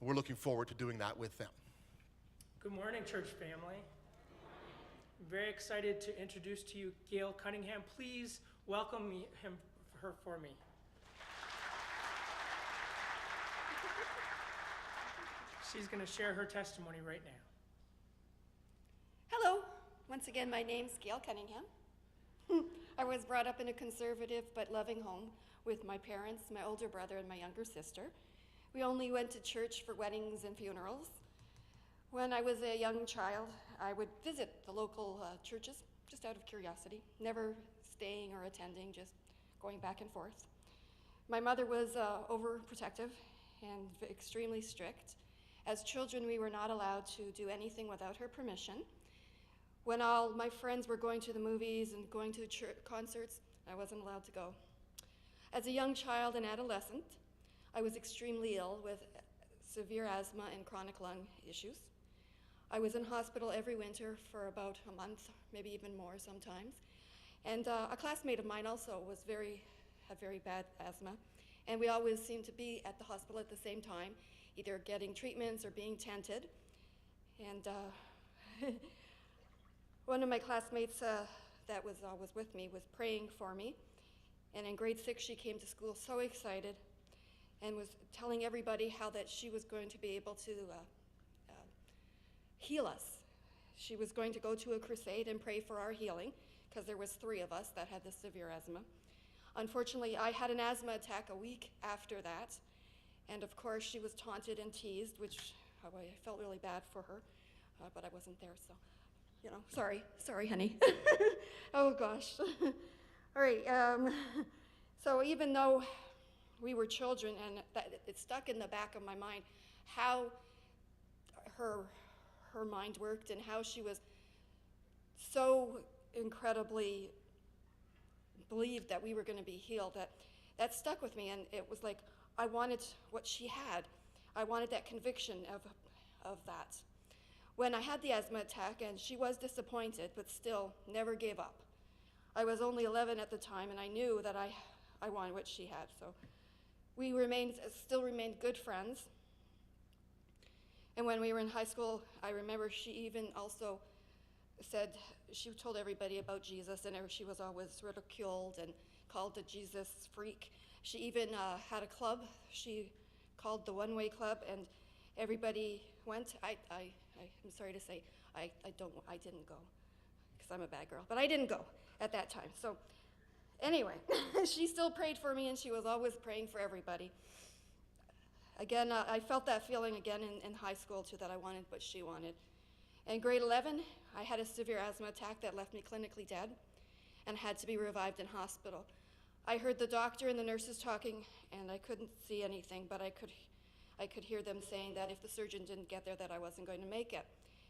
We're looking forward to doing that with them. Good morning, church family. I'm very excited to introduce to you Gail Cunningham. Please welcome her for me. She's going to share her testimony right now. Hello. Once again, my name's Gail Cunningham. I was brought up in a conservative but loving home with my parents, my older brother, and my younger sister. We only went to church for weddings and funerals. When I was a young child, I would visit the local churches just out of curiosity, never staying or attending, just going back and forth. My mother was overprotective and extremely strict. As children, we were not allowed to do anything without her permission. When all my friends were going to the movies and going to concerts, I wasn't allowed to go. As a young child and adolescent, I was extremely ill with severe asthma and chronic lung issues. I was in hospital every winter for about a month, maybe even more sometimes. And a classmate of mine also had very bad asthma. And we always seemed to be at the hospital at the same time, either getting treatments or being tented. And one of my classmates that was always with me was praying for me. And in grade 6, she came to school so excited and was telling everybody how that she was going to be able to heal us. She was going to go to a crusade and pray for our healing, because there was 3 of us that had this severe asthma. Unfortunately, I had an asthma attack a week after that. And of course, she was taunted and teased, which I felt really bad for her, but I wasn't there, so. Sorry, honey. Oh gosh. All right, so even though we were children, and it stuck in the back of my mind how her mind worked and how she was so incredibly believed that we were going to be healed, that stuck with me, and it was like I wanted what she had. I wanted that conviction of that. When I had the asthma attack, and she was disappointed, but still never gave up. I was only 11 at the time, and I knew that I wanted what she had. So we still remained good friends. And when we were in high school, I remember she even also said, she told everybody about Jesus, and she was always ridiculed and called the Jesus freak. She even had a club she called the One-Way Club, and everybody went. I'm sorry to say, I didn't go, because I'm a bad girl, but I didn't go at that time. So anyway, she still prayed for me, and she was always praying for everybody. Again, I felt that feeling again in high school too, that I wanted what she wanted. In grade 11, I had a severe asthma attack that left me clinically dead and had to be revived in hospital. I heard the doctor and the nurses talking, and I couldn't see anything, but I could hear them saying that if the surgeon didn't get there, that I wasn't going to make it.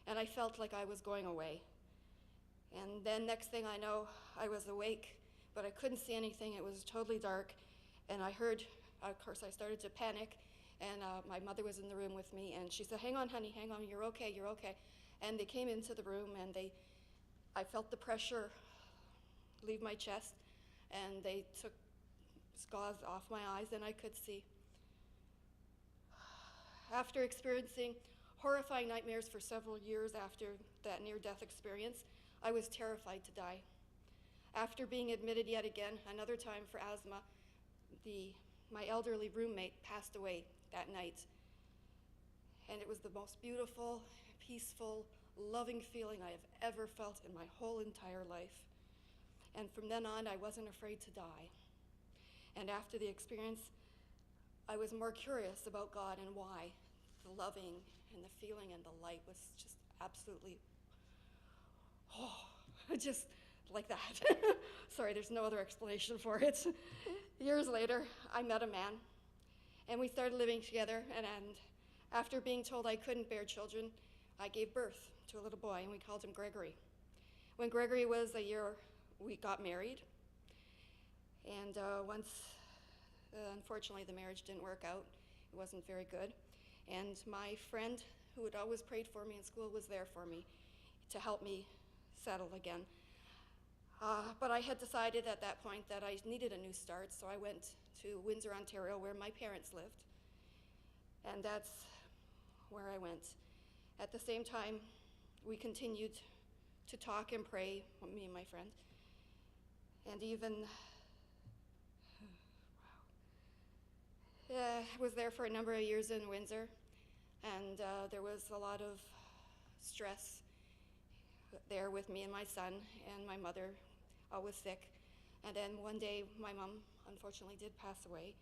And I felt like I was going away. And then next thing I know, I was awake, but I couldn't see anything. It was totally dark. And I heard, of course, I started to panic. And my mother was in the room with me, and she said, "Hang on, honey, hang on, you're okay, you're okay." And they came into the room, and I felt the pressure leave my chest, and they took gauze off my eyes, and I could see. After experiencing horrifying nightmares for several years after that near-death experience, I was terrified to die. After being admitted yet again, another time for asthma, my elderly roommate passed away that night. And it was the most beautiful, peaceful, loving feeling I have ever felt in my whole entire life. And from then on, I wasn't afraid to die. And after the experience, I was more curious about God and why. The loving and the feeling and the light was just absolutely, just like that. Sorry, there's no other explanation for it. Years later, I met a man, and we started living together, and after being told I couldn't bear children, I gave birth to a little boy, and we called him Gregory. When Gregory was a year, we got married, and once, unfortunately, the marriage didn't work out. It wasn't very good, and my friend, who had always prayed for me in school, was there for me to help me settle again. But I had decided at that point that I needed a new start, so I went to Windsor, Ontario, where my parents lived. And that's where I went. At the same time, we continued to talk and pray, me and my friend. And even, I was there for a number of years in Windsor, and there was a lot of stress there with me and my son, and my mother was sick. And then one day, my mom unfortunately did pass away.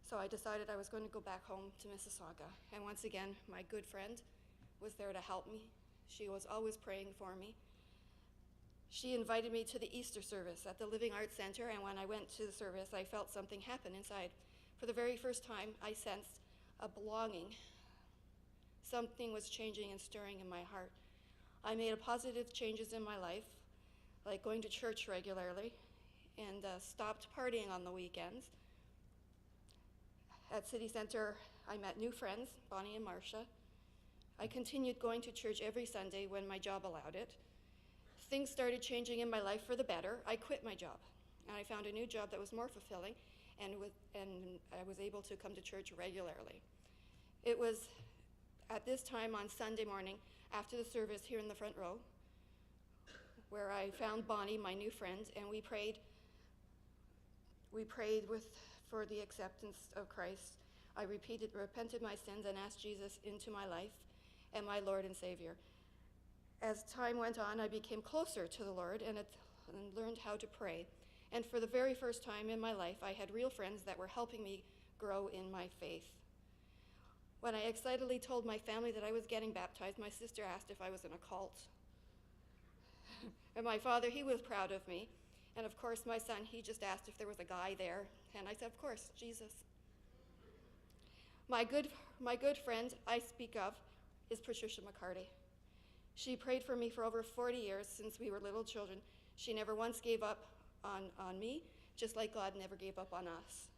So I decided I was going to go back home to Mississauga. And once again, my good friend was there to help me. She was always praying for me. She invited me to the Easter service at the Living Arts Center, and when I went to the service, I felt something happen inside. For the very first time, I sensed a belonging. Something was changing and stirring in my heart. I made positive changes in my life, like going to church regularly, and stopped partying on the weekends. At City Center, I met new friends, Bonnie and Marcia. I continued going to church every Sunday when my job allowed it. Things started changing in my life for the better. I quit my job, and I found a new job that was more fulfilling, and I was able to come to church regularly. It was at this time on Sunday morning, after the service here in the front row, where I found Bonnie, my new friend, and we prayed for the acceptance of Christ. I repented my sins and asked Jesus into my life and my Lord and Savior. As time went on, I became closer to the Lord and learned how to pray. And for the very first time in my life, I had real friends that were helping me grow in my faith. When I excitedly told my family that I was getting baptized, my sister asked if I was in a cult. And my father, he was proud of me. And of course, my son, he just asked if there was a guy there. And I said, of course, Jesus. My good friend I speak of is Patricia McCarty. She prayed for me for over 40 years since we were little children. She never once gave up on me, just like God never gave up on us.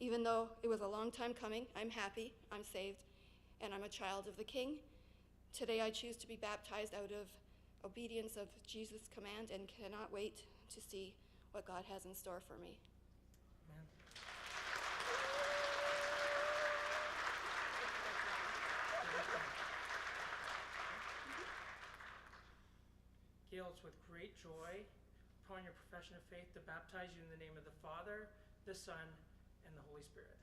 Even though it was a long time coming, I'm happy, I'm saved, and I'm a child of the King. Today I choose to be baptized out of obedience of Jesus' command and cannot wait to see what God has in store for me. Amen. Gail, it's with great joy upon your profession of faith to baptize you in the name of the Father, the Son, and the Holy Spirit.